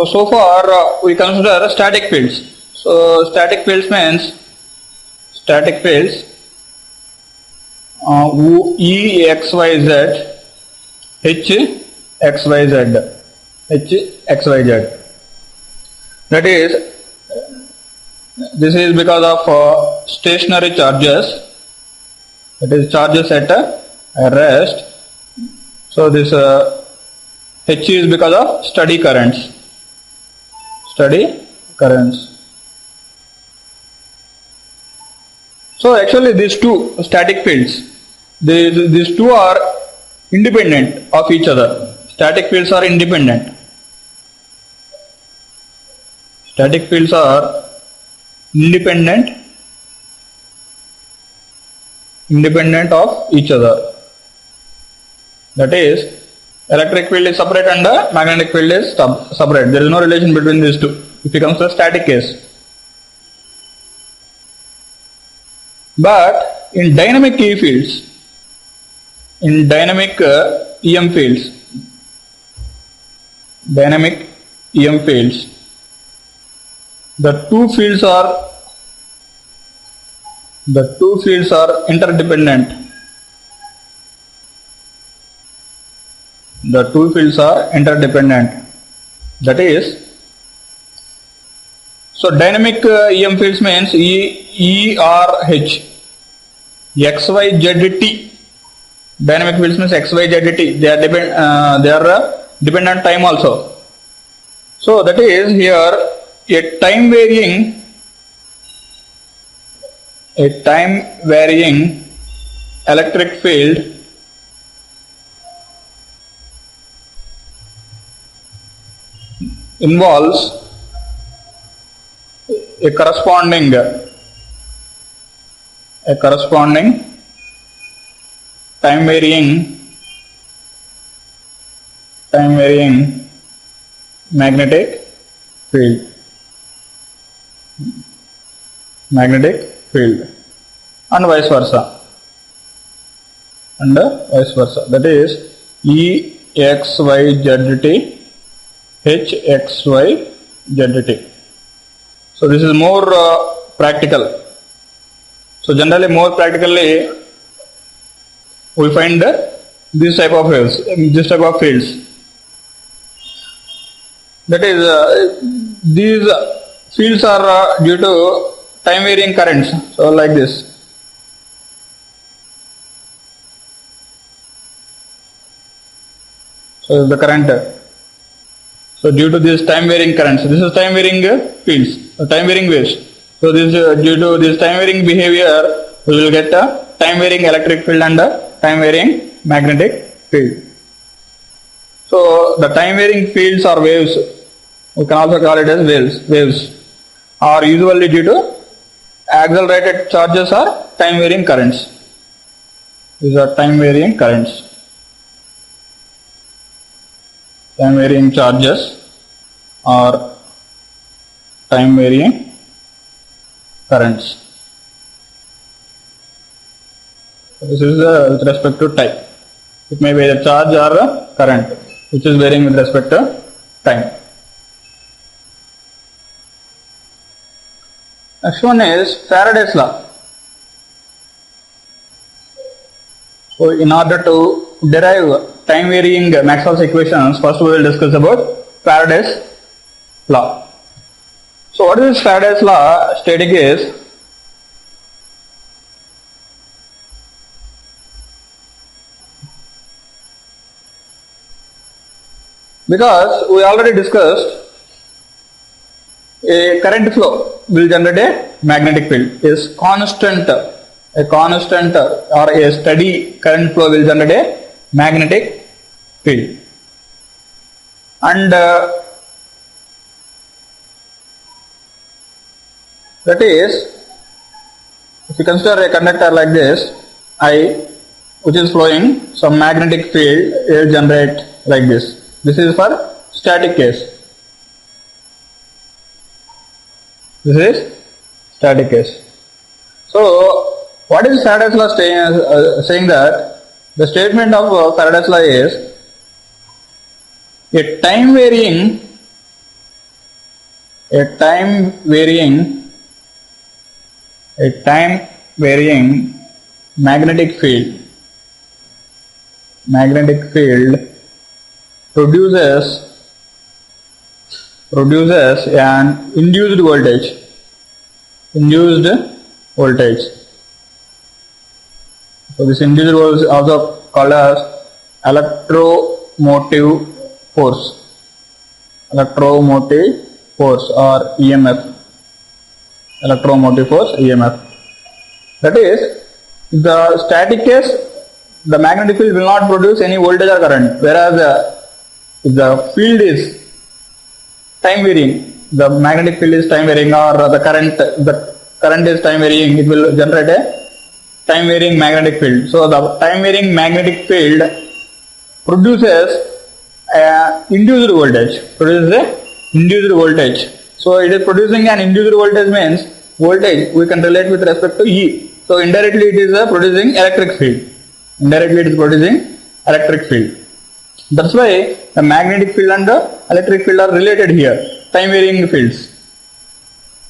So far we consider static fields. So static fields means static fields E x y z h x y z h x y z. That is, this is because of stationary charges. That is charges at rest. So this h is because of steady currents. Steady currents. So actually these two static fields, these two are independent of each other. Static fields are independent. Static fields are independent of each other. That is, electric field is separate and the magnetic field is separate. There is no relation between these two. It becomes a static case. But in dynamic E fields, in dynamic EM fields, the two fields are interdependent. The two fields are interdependent. That is, so dynamic EM fields means E R H x y z t. Dynamic fields means x y z t. They are dependent time also. So that is, here a time varying electric field involves a corresponding time varying magnetic field, and vice versa, that is E x y z t h x y z t. So this is more practical. So generally, more practically, we find this type of waves, this type of fields. That is, these fields are due to time varying currents. So like this. So the current. So due to this time varying currents, this is time varying fields, time varying waves. So this due to this time varying behavior, we will get a time varying electric field and a time varying magnetic field. So the time varying fields or waves, we can also call it as waves, are usually due to accelerated charges or time varying currents. These are time varying currents. Time varying charges or time varying currents. This is with respect to time. It may be a charge or a current which is varying with respect to time. Next one is Faraday's law. So in order to derive time varying Maxwell's equations, first we will discuss about Faraday's law. So what is Faraday's law stating is, because we already discussed a current flow will generate a magnetic field. Is constant, a constant or a steady current flow will generate a magnetic field. And that is, if you consider a conductor like this, I, which is flowing, some magnetic field will generate like this. This is for static case. This is static case. So what is Faraday's law saying that the statement of Faraday's law is a time varying a time varying magnetic field produces an induced voltage. So this induced voltage is also called as electromotive force or EMF. Electromotive force, EMF. That is, the static case, the magnetic field will not produce any voltage or current, whereas if the field is time varying, the magnetic field is time varying, or the current is time varying, it will generate a time varying magnetic field. So the time varying magnetic field produces induced voltage. So it is producing an induced voltage means voltage we can relate with respect to E. So indirectly it is producing electric field. That's why the magnetic field and the electric field are related here, time varying fields.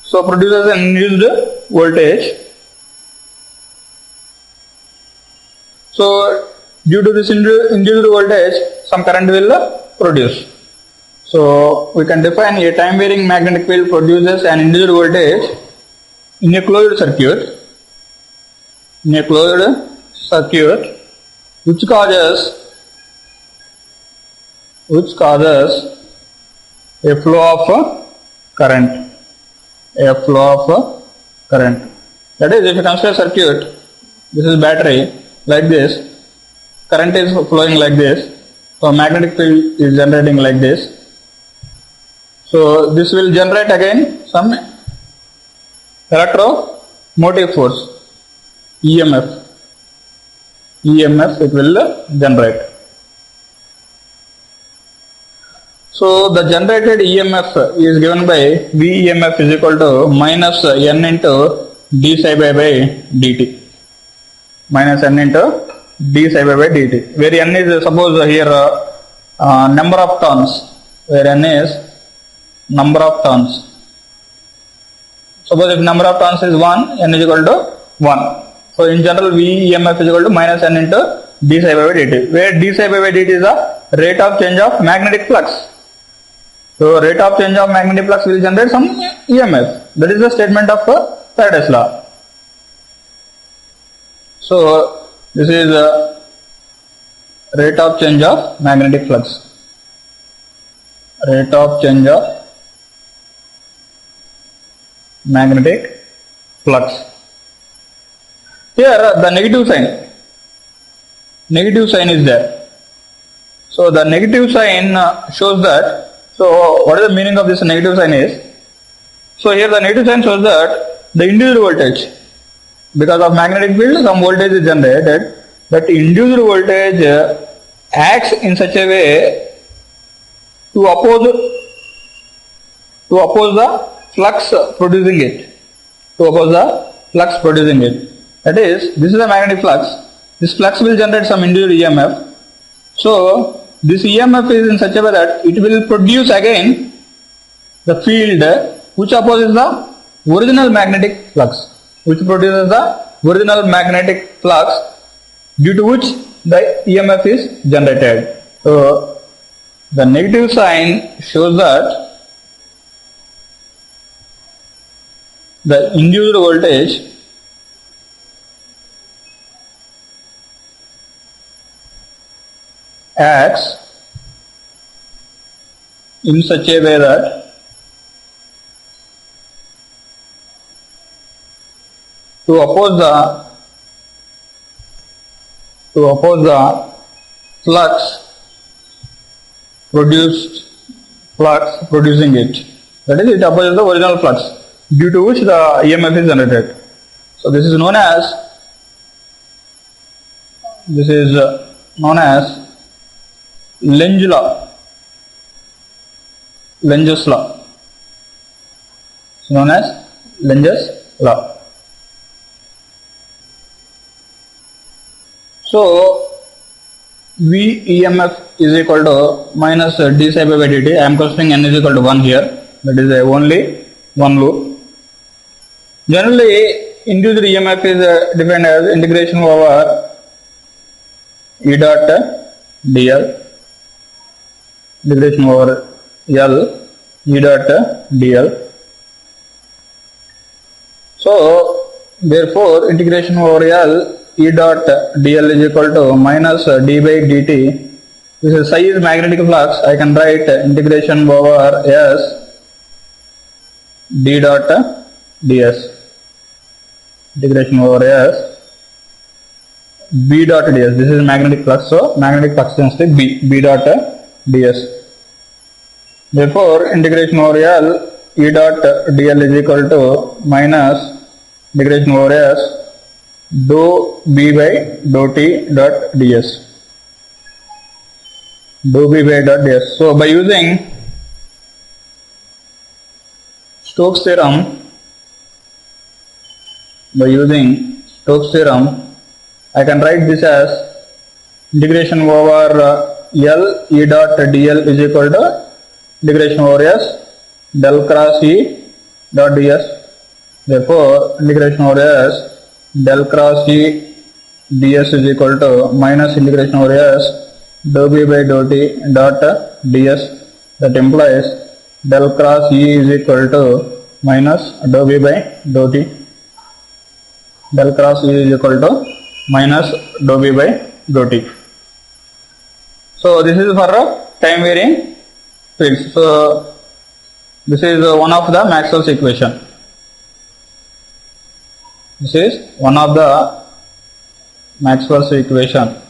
So produces an induced voltage. So due to this induced voltage, some current will produce. So we can define a time varying magnetic field produces an induced voltage in a closed circuit, which causes a flow of current. That is, if you consider a circuit, this is battery, like this, current is flowing like this, so magnetic field is generating like this. So this will generate again some electromotive force, EMF it will generate. So the generated EMF is given by VEMF is equal to minus N into d psi by dt. Minus N into d psi by dt. Where N is, suppose here number of turns. Where N is number of turns. Suppose if number of turns is 1, N is equal to 1. So in general, VEMF is equal to minus N into d psi by dt. Where d psi by dt is the rate of change of magnetic flux. So rate of change of magnetic flux will generate some EMF. That is the statement of Faraday's law. So this is rate of change of magnetic flux. Rate of change of magnetic flux. Here the negative sign is there. So the negative sign shows that. So what is the meaning of this negative sign is? So here the negative sign shows that the induced voltage, because of magnetic field some voltage is generated, that induced voltage acts in such a way to oppose the flux producing it. That is, this is a magnetic flux. This flux will generate some induced EMF. So this EMF is in such a way that it will produce again the field which opposes the original magnetic flux, due to which the EMF is generated. So the negative sign shows that the induced voltage acts in such a way that to oppose the flux producing it. That is, it opposes the original flux, due to which the EMF is generated. So this is known as Lenz law. Lenz's law. It's known as Lenz's law. So V EMF is equal to minus d psi by dt. I am considering N is equal to 1 here. That is only one loop. Generally, induced EMF is defined as integration over E dot dl, integration over L E dot dl. So, therefore, integration over L E dot dl is equal to minus d by dt. This is psi is magnetic flux. I can write integration over S d dot ds. Integration over S b dot ds. This is magnetic flux. So, magnetic flux density b dot ds. Therefore, integration over L E dot dl is equal to minus integration over S dou b by dou t dot ds. Dou b by dot ds. So, by using Stokes theorem, I can write this as integration over L E dot dl is equal to integration over S del cross E dot ds. Therefore, integration over S del cross E ds is equal to minus integration over S dou b by dou t dot ds. That implies del cross E is equal to minus dou b by dou t. Del cross E is equal to minus dou b by dou t. So, this is for time varying fields. So, this is one of the Maxwell's equation. This is one of the Maxwell's equation.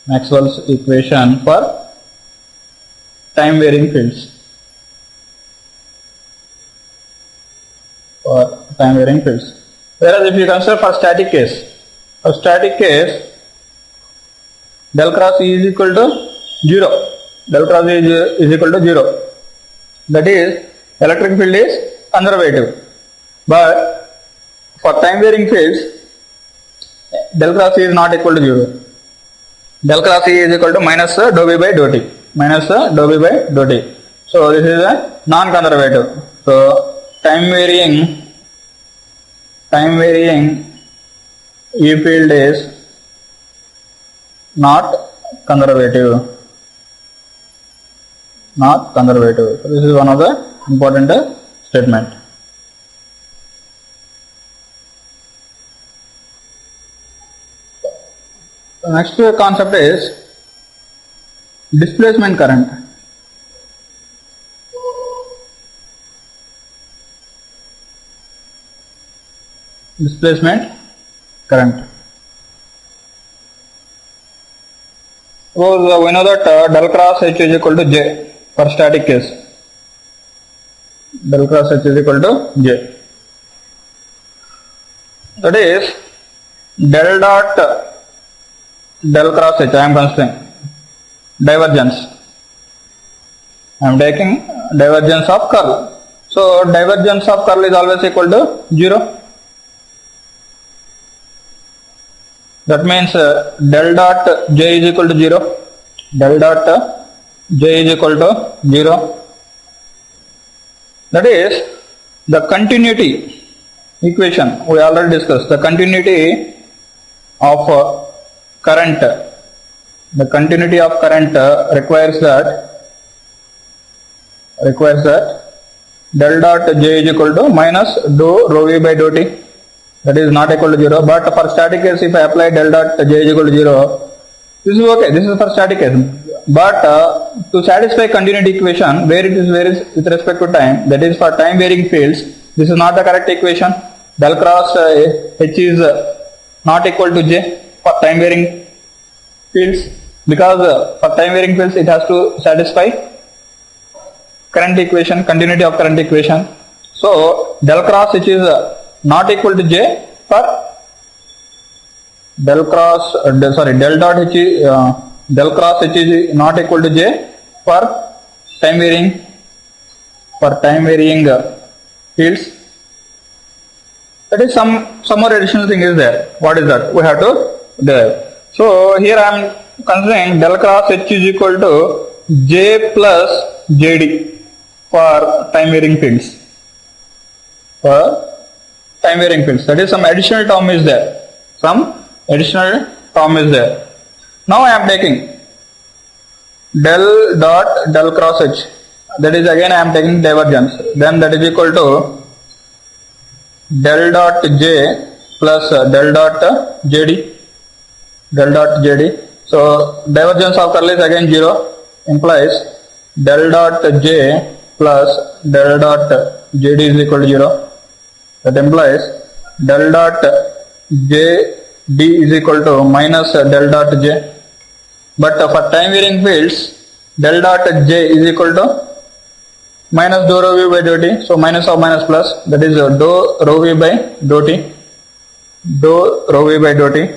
Maxwell's equation for time varying fields. Whereas if you consider for static case, del cross E is equal to 0. Del cross E is equal to 0. That is, electric field is conservative. But for time varying fields, del cross E is not equal to 0. Del cross E is equal to minus dou b by dou t. So, this is a non-conservative. So, time varying E field is not conservative. So, this is one of the important statement. The next concept is displacement current. Displacement current. Suppose we know that del cross H is equal to J for static case. Del cross H is equal to J. That is del dot del cross H. I am considering divergence. I am taking divergence of curl. So, divergence of curl is always equal to 0. That means del dot J is equal to 0. That is the continuity equation we already discussed. The continuity of current. The continuity of current requires that del dot J is equal to minus dou rho v by dou t. That is not equal to 0. But for static case, if I apply del dot J is equal to 0, this is okay. This is for static case. But to satisfy continuity equation, where it varies with respect to time, that is for time varying fields, this is not the correct equation. Del cross H is not equal to J for time varying fields, because for time varying fields it has to satisfy current equation, continuity of current equation. So, del cross H is not equal to J for del dot H is not equal to J for time varying fields. That is some more additional thing is there. What is that? We have to derive. So, here I am considering del cross H is equal to J plus JD. for time varying fields. For time varying fields, that is some additional term is there. Some additional term is there. Now I am taking del dot del cross H. That is again I am taking divergence. Then that is equal to del dot J plus del dot JD. Del dot JD. So divergence of curl is again 0, implies del dot J plus del dot JD is equal to 0. That implies del dot JD is equal to minus del dot J. But for time varying fields, del dot J is equal to minus dou rho v by dou t. So minus of minus plus, that is dou rho v by dou t. Dou rho v by dou t.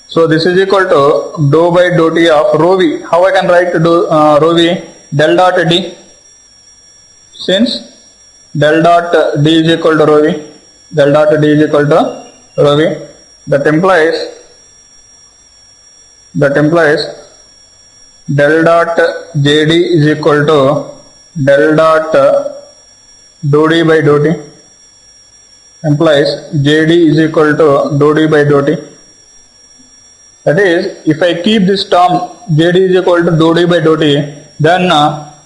So this is equal to dou by dou t of rho v. How I can write rho v? Del dot d. Since del dot d is equal to rho v, del dot d is equal to rho v, that implies del dot jd is equal to del dot dou d by dou t, implies jd is equal to dou d by dou t. That is, if I keep this term jd is equal to dou d by dou t, then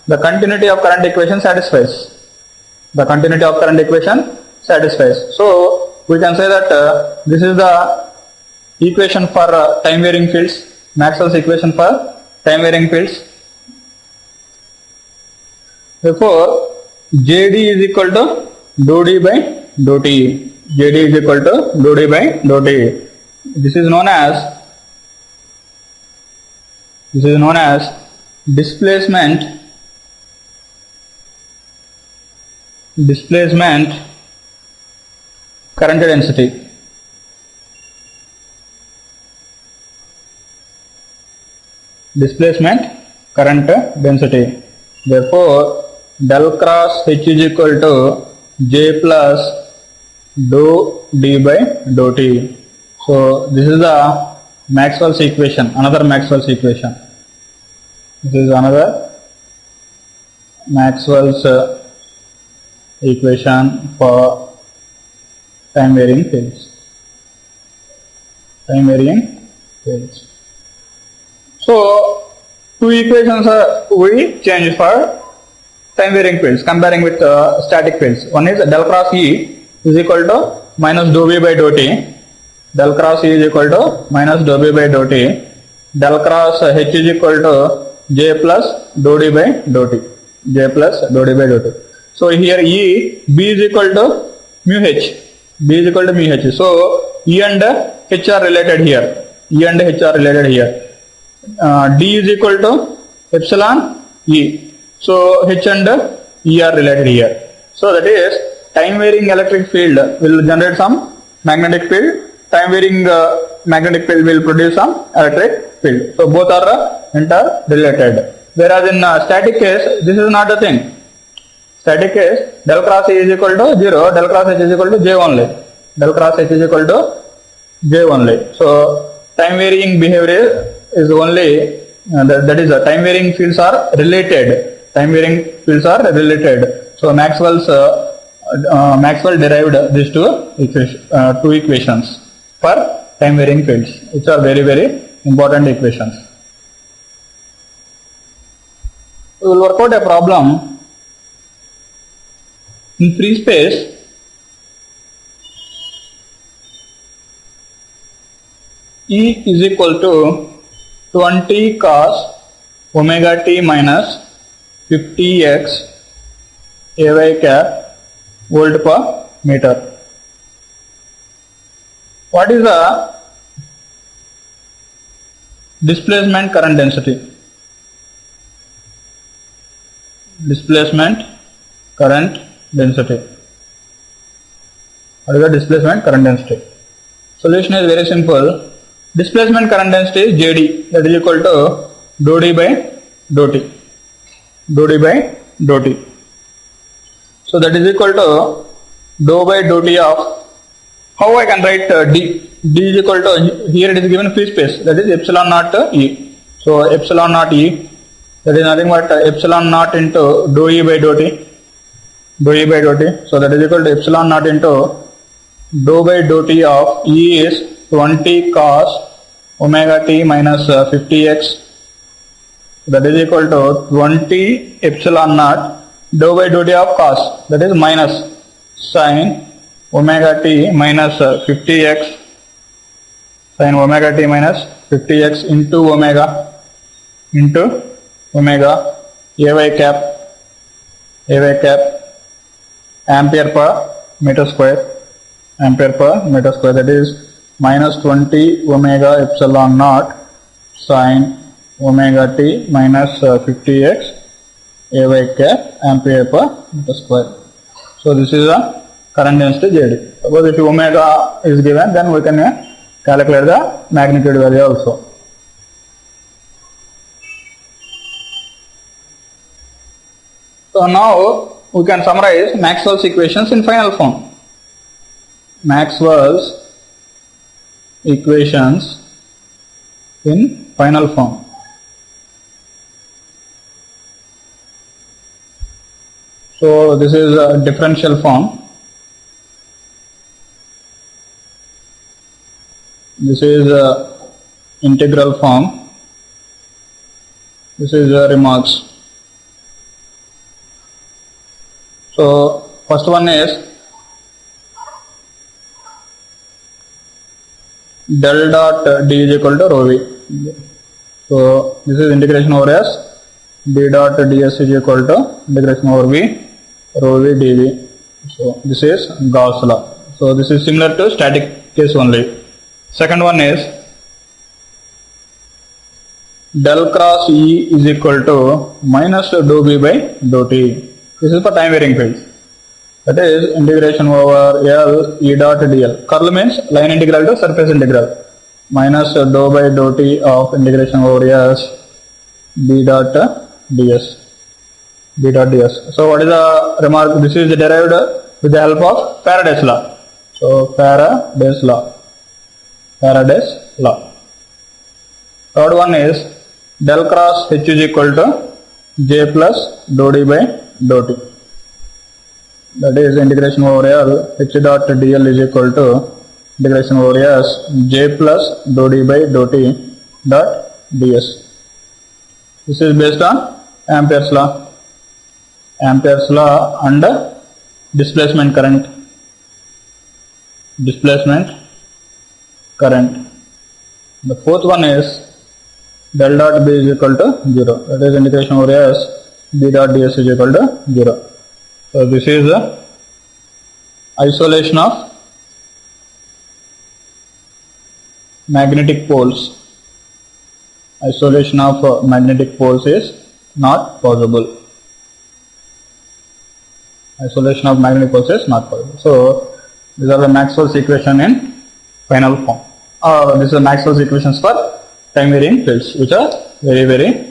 the continuity of current equation satisfies. The continuity of current equation satisfies. So we can say that this is the equation for time varying fields, Maxwell's equation for time varying fields. Therefore, JD is equal to dou d by dou t. JD is equal to dou d by dou t. This is known as displacement current density. Displacement current density. Therefore, del cross H is equal to J plus dou d by dou t. So this is the Maxwell's equation, another Maxwell's equation. This is another Maxwell's equation for time varying fields. Time varying fields. So two equations we change for time varying fields comparing with static fields. One is del cross E is equal to minus dou v by dou t. Del cross E is equal to minus dou v by dou t. Del cross H is equal to J plus dou d by dou t. J plus dou d by dou t. So here E, B is equal to mu H. B is equal to mu H. So E and H are related here. E and H are related here. D is equal to epsilon E. So H and E are related here. So that is, time varying electric field will generate some magnetic field. Time varying magnetic field will produce some electric field. So both are interrelated. Whereas in static case, this is not the thing. Static case, del cross E is equal to 0, del cross H is equal to J only. Del cross H is equal to J only. So time varying behavior is only, that is time varying fields are related. Time varying fields are related. So Maxwell derived these two equations for time varying fields, which are very, very important equations. We will work out a problem. In free space, E is equal to 20 cos omega t minus 50x ay cap volt per meter. What is the displacement current density? Displacement current density. What is the displacement current density? Solution is very simple. Displacement current density is JD, that is equal to dou d by dou t. Dou d by dou t. So that is equal to dou by dou t of, how I can write D? D is equal to, here it is given free space, that is epsilon naught E. So epsilon naught E that is nothing but epsilon naught into dou E by dou T. Dou E by dou T. So that is equal to epsilon naught into dou by dou T of E is 20 cos omega t minus 50x. That is equal to 20 epsilon naught dou by dou T of cos, that is minus sin omega t minus 50x, sin omega t minus 50x into omega ay cap ampere per meter square, that is minus 20 omega epsilon naught sin omega t minus 50x ay cap ampere per meter square. So this is a current density JD. Suppose if omega is given, then we can calculate the magnitude value also. So now we can summarize Maxwell's equations in final form. Maxwell's equations in final form. So this is a differential form. This is a integral form. This is a remarks. So first one is del dot d is equal to rho v. So this is integration over s. D dot ds is equal to integration over v rho v dv. So this is Gauss law. So this is similar to static case only. Second one is del cross E is equal to minus dou b by dou t. This is for time varying fields. That is integration over L E dot dl. Curl means line integral to surface integral. Minus dou by dou t of integration over S d dot ds. So what is the remark? This is derived with the help of Faraday's law. So Faraday's law. Third one is del cross H is equal to J plus dou d by dou t. That is integration over L H dot dl is equal to integration over S J plus dou d by dou t dot ds. This is based on Ampere's law and displacement current. The fourth one is del dot b is equal to 0. That is integration over S b dot ds is equal to 0. So this is the isolation of magnetic poles. Isolation of magnetic poles is not possible. Isolation of magnetic poles is not possible. So these are the Maxwell's equation in final form. This is the Maxwell's equations for time varying fields, which are very